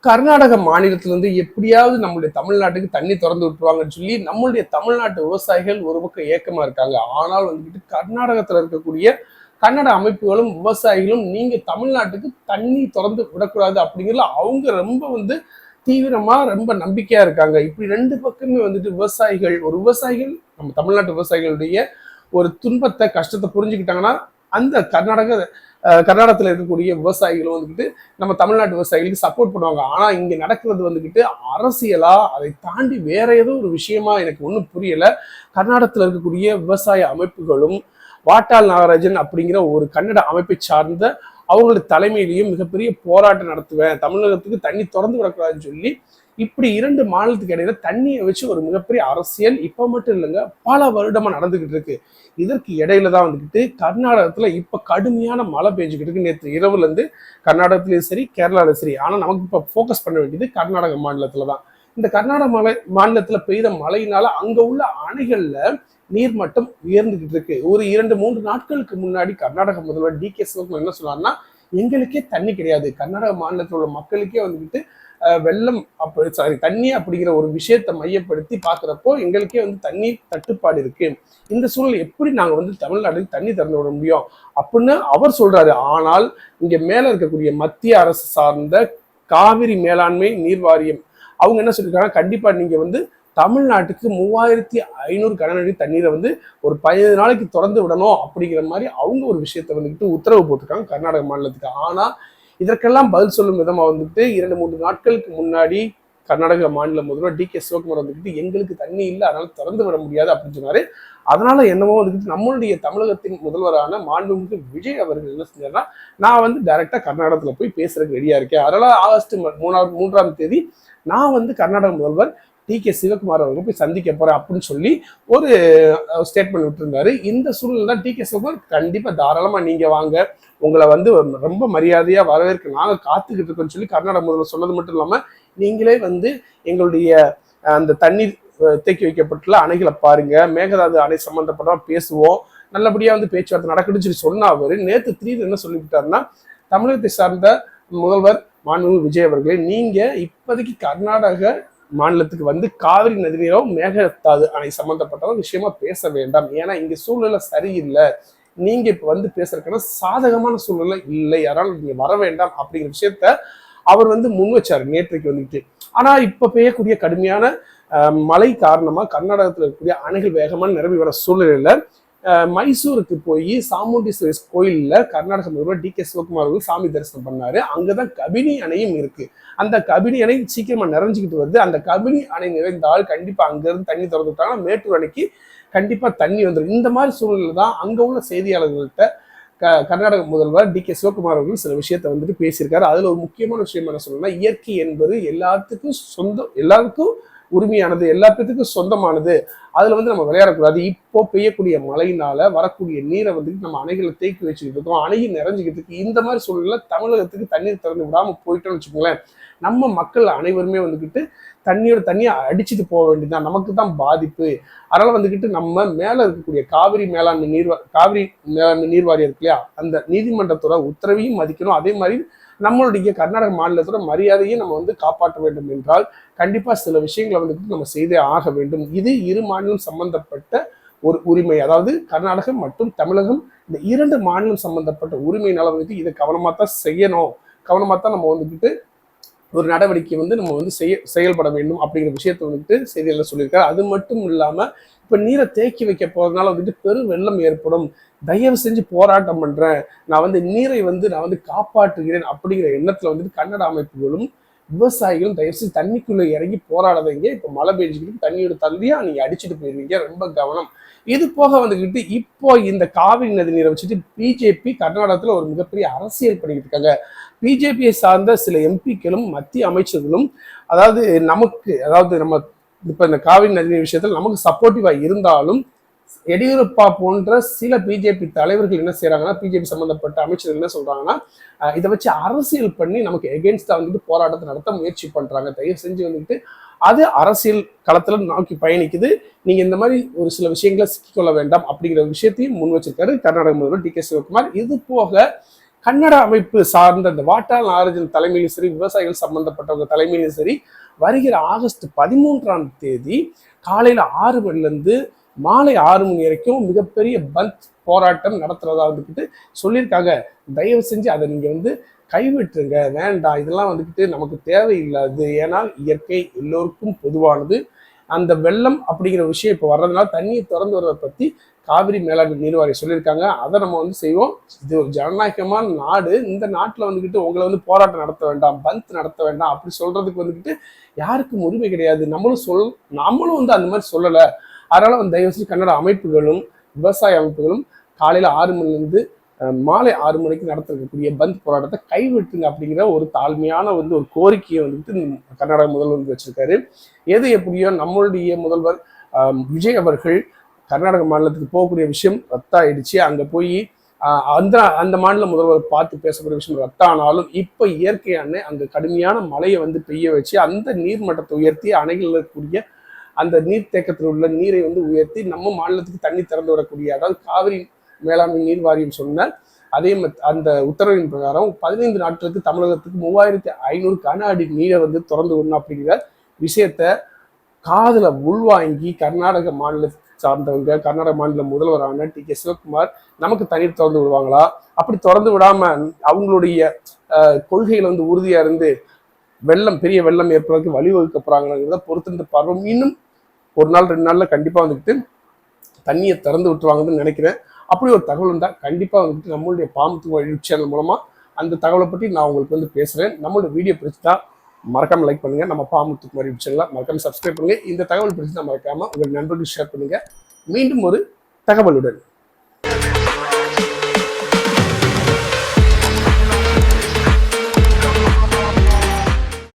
கர்நாடக மாநிலத்திலிருந்து எப்படியாவது நம்மளுடைய தமிழ்நாட்டுக்கு தண்ணி திறந்து விட்டுருவாங்கன்னு சொல்லி நம்மளுடைய தமிழ்நாட்டு விவசாயிகள் ஒரு பக்கம் ஏக்கமா இருக்காங்க. ஆனால் வந்துட்டு கர்நாடகத்துல இருக்கக்கூடிய கன்னட அமைப்புகளும் விவசாயிகளும் நீங்க தமிழ்நாட்டுக்கு தண்ணி திறந்து விடக்கூடாது அப்படிங்கிறதுல அவங்க ரொம்ப தீவிரமா ரொம்ப நம்பிக்கையா இருக்காங்க. இப்படி ரெண்டு பக்கமே விவசாயிகள் நம்ம தமிழ்நாட்டு விவசாயிகளுடைய ஒரு துன்பத்தை கஷ்டத்தை புரிஞ்சுக்கிட்டாங்கன்னா அந்த கர்நாடகத்துல இருக்கக்கூடிய விவசாயிகளும் நம்ம தமிழ்நாட்டு விவசாயிகளுக்கு சப்போர்ட் பண்ணுவாங்க. ஆனா இங்க நடக்கிறது அரசியலா, அதை தாண்டி வேற ஏதோ ஒரு விஷயமா எனக்கு ஒன்றும் புரியல. கர்நாடகத்துல இருக்கக்கூடிய விவசாய அமைப்புகளும் வாட்டாள் நாகராஜன் அப்படிங்கிற ஒரு கன்னட அமைப்பை சார்ந்த அவங்களுடைய தலைமையிலையும் மிகப்பெரிய போராட்டம் நடத்துவேன், தமிழகத்துக்கு தண்ணி திறந்து விடக்கூடாதுன்னு சொல்லி இப்படி இரண்டு மாநிலத்துக்கு இடையில தண்ணியை வச்சு ஒரு மிகப்பெரிய அரசியல் இப்ப மட்டும் இல்லைங்க, பல வருடமா நடந்துகிட்டு இருக்கு. இதற்கு இடையில தான் கர்நாடகத்துல இப்ப கடுமையான மழை பெஞ்சுக்கிட்டு இருக்கு. நேற்று இரவுல இருந்து கர்நாடகத்திலயும் சரி கேரளாவிலும் சரி. ஆனா நமக்கு இப்ப போக்கஸ் பண்ண வேண்டியது கர்நாடக மாநிலத்துலதான். இந்த கர்நாடக மாநிலத்துல பெய்த மழையினால அங்க உள்ள அணைகள்ல நீர்மட்டம் உயர்ந்துகிட்டு இருக்கு. ஒரு 2-3 நாட்களுக்கு முன்னாடி கர்நாடக முதல்வர் டி.கே. சிவகுமார் என்ன சொன்னார்னா, எங்களுக்கே தண்ணி கிடையாது, கர்நாடக மாநிலத்தில் உள்ள மக்களுக்கே வெள்ளம் தண்ணி அப்படிங்கிற ஒரு விஷயத்தை மையப்படுத்தி பாக்குறப்போ எங்களுக்கே தண்ணீர் தட்டுப்பாடு இருக்கு. இந்த சூழல் எப்படி நாங்க தமிழ்நாட்டுக்கு தண்ணி திறந்து விட முடியும் அப்படின்னு அவர் சொல்றாரு. ஆனால் இங்க மேல இருக்கக்கூடிய மத்திய அரசு சார்ந்த காவிரி மேலாண்மை நீர் வாரியம் அவங்க என்ன சொல்லியிருக்காங்க, கண்டிப்பா நீங்க தமிழ்நாட்டுக்கு 3500 கனஅடி தண்ணீரை ஒரு 15 நாளைக்கு திறந்து விடணும் அப்படிங்கிற மாதிரி அவங்க ஒரு விஷயத்தை உத்தரவு போட்டிருக்காங்க கர்நாடக மாநிலத்துக்கு. ஆனா இதற்கெல்லாம் பதில் சொல்லும் விதமா 2-3 நாட்களுக்கு முன்னாடி கர்நாடக மாநில முதல்வர் டி.கே. சிவகுமார் எங்களுக்கு தண்ணி இல்லை, அதனால திறந்து விட முடியாது அப்படின்னு சொன்னாரு. அதனால என்னவோ நம்மளுடைய தமிழகத்தின் முதல்வரான மாண்புமிகு விஜய் அவர்கள் என்ன செஞ்சாருன்னா, நான் டைரக்டா கர்நாடகத்துல போய் பேசுறதுக்கு ரெடியா இருக்கேன், அதனால ஆகஸ்ட் 3ஆம் தேதி நான் கர்நாடக முதல்வர் டி.கே. சிவகுமார் அவர்கள் போய் சந்திக்க போறேன் அப்படின்னு சொல்லி ஒரு ஸ்டேட்மெண்ட் விட்டுருந்தாரு. இந்த சூழ்நிலை தான் டி.கே. சிவகுமார் கண்டிப்பா தாராளமா நீங்க வாங்க, உங்களை ரொம்ப மரியாதையா வரவேற்க நாங்க காத்துக்கிட்டு இருக்கோம்னு சொல்லி கர்நாடக முதல்வர் சொன்னது மட்டும் இல்லாம, நீங்களே எங்களுடைய அந்த தண்ணீர் தேக்கி வைக்கப்பட்டுள்ள அணைகளை பாருங்க, மேகதாது அணை சம்பந்தப்பட்ட பேசுவோம், நல்லபடியா பேச்சுவார்த்தை நடக்குதுன்னு சொல்லி சொன்ன அவரு நேற்று 3 என்ன சொல்லிவிட்டாருன்னா, தமிழகத்தை சார்ந்த முதல்வர் மாண்புமிகு விஜய் அவர்களே, நீங்க இப்போதைக்கு கர்நாடக மாநிலத்துக்கு காவிரி நதிநீரோ மேகதாது அணை சம்பந்தப்பட்ட விஷயமா பேச வேண்டாம், ஏன்னா இங்க சூழ்நிலை சரியில்லை, நீங்க இப்ப பேசுறதுக்கான சாதகமான சூழ்நிலை இல்லை, யாராலும் நீங்க வர வேண்டாம் அப்படிங்கிற விஷயத்த அவர் முன் வச்சாரு நேற்றைக்கு ஆனா இப்ப பெய்யக்கூடிய கடுமையான மழை காரணமா கர்நாடகத்துல இருக்கக்கூடிய அணைகள் வேகமா நிரம்பி வர சூழ்நிலையில மைசூருக்கு போய் சாமுண்டீஸ்வரி கோயில்ல கர்நாடக முதல்வர் டி.கே. சிவகுமார் அவர்கள் சாமி தரிசனம் பண்ணாரு. அங்கதான் கபினி அணையும் இருக்கு. அந்த கபினி அணை சீக்கிரமா நிறைஞ்சுக்கிட்டு வருது. அந்த கபினி அணை நிறைந்தால் கண்டிப்பா அங்க இருந்து தண்ணி திறந்து விட்டாங்கன்னா மேட்டூர் அணைக்கு கண்டிப்பா தண்ணி வந்துடும். இந்த மாதிரி சூழ்நிலை தான் அங்க உள்ள செய்தியாளர்கள்ட்ட கர்நாடக முதல்வர் டி.கே. சிவகுமார் அவர்கள் சில விஷயத்த பேசியிருக்காரு. அதுல ஒரு முக்கியமான விஷயம் என்ன சொல்லணும்னா, இயற்கை என்பது எல்லாத்துக்கும் சொந்தம், எல்லாருக்கும் உரிமையானது, எல்லா பேத்துக்கும் சொந்தமானது, அதுல நம்ம விளையாடக்கூடாது. இப்போ பெய்யக்கூடிய மழையினால வரக்கூடிய நீரை நம்ம அணைகளை தேக்கி வச்சுக்கிட்டு இருக்கோம், அணையை நிறைஞ்சிக்கிட்டு இருக்கு. இந்த மாதிரி சூழ்நிலை தமிழகத்துக்கு தண்ணீர் திறந்து விடாம போயிட்டோம்னு வச்சுக்கோங்களேன், நம்ம மக்கள் அனைவருமே தண்ணியை அடிச்சுட்டு போக வேண்டியதுதான், நமக்கு தான் பாதிப்பு. அதனால நம்ம மேல இருக்கக்கூடிய காவிரி மேலாண்மை நீர் வாரியம் இருக்கு இல்லையா, அந்த நீதிமன்றத்தோட உத்தரவையும் மதிக்கணும். அதே மாதிரி நம்மளுடைய கர்நாடக மாநிலத்தோட மரியாதையை நம்ம காப்பாற்ற வேண்டும் என்றால் கண்டிப்பா சில விஷயங்களை நம்ம செய்தே ஆக வேண்டும். இது இரு மாநிலம் சம்பந்தப்பட்ட ஒரு உரிமை, அதாவது கர்நாடகம் மற்றும் தமிழகம் இந்த 2 மாநிலம் சம்பந்தப்பட்ட உரிமையினால இதை கவனமா தான் செய்யணும், கவனமா தான் நம்ம ஒரு நடவடிக்கை நம்ம செயல்பட வேண்டும் அப்படிங்கிற விஷயத்தை செய்தியில சொல்லியிருக்காரு. அது மட்டும் இல்லாம இப்ப நீரை தேக்கி வைக்க போறதுனால பெரும் வெள்ளம் ஏற்படும், தயவு செஞ்சு போராட்டம் பண்றேன், நான் நீரை நான் காப்பாற்றுகிறேன் அப்படிங்கிற எண்ணத்துல கன்னட அமைப்புகளும் விவசாயிகளும் தயவு செஞ்சு தண்ணிக்குள்ள இறங்கி போராடாதீங்க, இப்ப மழை பெஞ்சுக்கிட்டு தண்ணியோட தள்ளியா நீங்க அடிச்சுட்டு போயிருவீங்க, ரொம்ப கவனம். இது போக இப்போ இந்த காவிரி நதி நீரை வச்சுட்டு பிஜேபி கர்நாடகத்துல ஒரு மிகப்பெரிய அரசியல் பண்ணிக்கிட்டு இருக்காங்க. பிஜேபியை சார்ந்த சில எம்பிக்களும் மத்திய அமைச்சர்களும் நம்ம இப்ப இந்த காவிரி நதி விஷயத்துல நமக்கு சப்போர்ட்டிவா இருந்தாலும் எடியூரப்பா போன்ற சில பிஜேபி தலைவர்கள் என்ன செய்யறாங்கன்னா, பிஜேபி சம்பந்தப்பட்ட அமைச்சர்கள் என்ன சொல்றாங்கன்னா, இதை வச்சு அரசியல் பண்ணி நமக்கு எகென்ஸ்டா போராட்டத்தை நடத்த முயற்சி பண்றாங்க, தயவு செஞ்சு அது அரசியல் களத்துல நோக்கி பயணிக்குது, நீங்க இந்த மாதிரி ஒரு சில விஷயங்களை சிக்கிக்கொள்ள வேண்டாம் அப்படிங்கிற விஷயத்தையும் முன் வச்சிருக்காரு கர்நாடக முதல்வர் டி.கே. சிவகுமார். இது போக கன்னட அமைப்பு சார்ந்த அந்த வாட்டாள் ஆரிஜின் தலைமையிலும் சரி, விவசாயிகள் சம்பந்தப்பட்டவங்க தலைமையிலும் சரி, வருகிற ஆகஸ்ட் 13ஆம் தேதி காலையில 6 மணிலேருந்து மாலை 6 மணி வரைக்கும் மிகப்பெரிய பந்த் போராட்டம் நடத்துறதா வந்துக்கிட்டு சொல்லியிருக்காங்க. தயவு செஞ்சு அதை நீங்க கைவிட்டுருங்க, வேண்டாம், இதெல்லாம் நமக்கு தேவையில்லாது. ஏன்னா இயற்கை எல்லோருக்கும் பொதுவானது. அந்த வெள்ளம் அப்படிங்கிற விஷயம் இப்போ வர்றதுனால தண்ணியை திறந்து வர்றதை பற்றி காவிரி மேலாண்மை நீர் வாரியம் சொல்லியிருக்காங்க. அதை நம்ம செய்வோம். இது ஒரு ஜனநாயகமான நாடு. இந்த நாட்டில் உங்களை போராட்டம் நடத்த வேண்டாம், பந்த் நடத்த வேண்டாம் அப்படி சொல்றதுக்கு யாருக்கும் உரிமை கிடையாது. நம்மளும் அந்த மாதிரி சொல்லலை. அதனால தயவு செஞ்சு கன்னட அமைப்புகளும் விவசாய அமைப்புகளும் காலையில 6 மணிலேருந்து மாலை 6 மணிக்கு நடத்திருக்கக்கூடிய பந்த் போராட்டத்தை கைவிட்டுங்க அப்படிங்கிற ஒரு தாழ்மையான ஒரு கோரிக்கையை கர்நாடக முதல்வர் வச்சிருக்காரு. எது எப்படியோ நம்மளுடைய முதல்வர் விஜய் அவர்கள் கர்நாடக மாநிலத்துக்கு போகக்கூடிய விஷயம் ரத்தாயிடுச்சு. அங்க போய் அந்த மாநில முதல்வர் பார்த்து பேசக்கூடிய விஷயம் ரத்தானாலும் இப்ப இயற்கையான அந்த கடுமையான மழையை பெய்ய வச்சு அந்த நீர்மட்டத்தை உயர்த்தி அணைகளில் இருக்கக்கூடிய அந்த நீர்த்தேக்கத்தில் உள்ள நீரை உயர்த்தி நம்ம மாநிலத்துக்கு தண்ணி திறந்து விடக்கூடிய, அதாவது காவிரி மேலாண்மை நீர் வாரியம் சொன்ன அதே அந்த உத்தரவின் பிரகாரம் 15 நாட்களுக்கு தமிழகத்துக்கு 3500 கன அடி நீரை திறந்து விடணும் அப்படிங்கிற விஷயத்த காதுல உள்வாங்கி கர்நாடக மாநில சார்ந்தவங்க, கர்நாடக மாநில முதல்வரான டி.கே. சிவகுமார் நமக்கு தண்ணீர் திறந்து விடுவாங்களா, அப்படி திறந்து விடாம அவங்களுடைய கொள்கைகள் உறுதியா இருந்து பெரிய வெள்ளம் ஏற்படுறதுக்கு வழிவகுக்க போறாங்கிறத பொறுத்திருந்து பார்ப்போம். இன்னும் 1 நாள் 2 நாள்ல கண்டிப்பா தண்ணியை திறந்து விட்டுருவாங்கன்னு நினைக்கிறேன். அப்படி ஒரு தகவல் இருந்தால் கண்டிப்பா நம்மளுடைய பாமத்துவ யூடியூப் சேனல் மூலமா அந்த தகவலை பற்றி நான் உங்களுக்கு பேசுறேன். நம்மளோட வீடியோ பிடிச்சா மறக்காம லைக் பண்ணுங்க. நம்ம பாமத்துவ யூடியூப் சேனலை மறக்காம சப்ஸ்கிரைப் பண்ணுங்க. இந்த தகவல் பிடிச்சா மறக்காம உங்கள் நண்பர்களுக்கு ஷேர் பண்ணுங்க. மீண்டும் ஒரு தகவலுடன்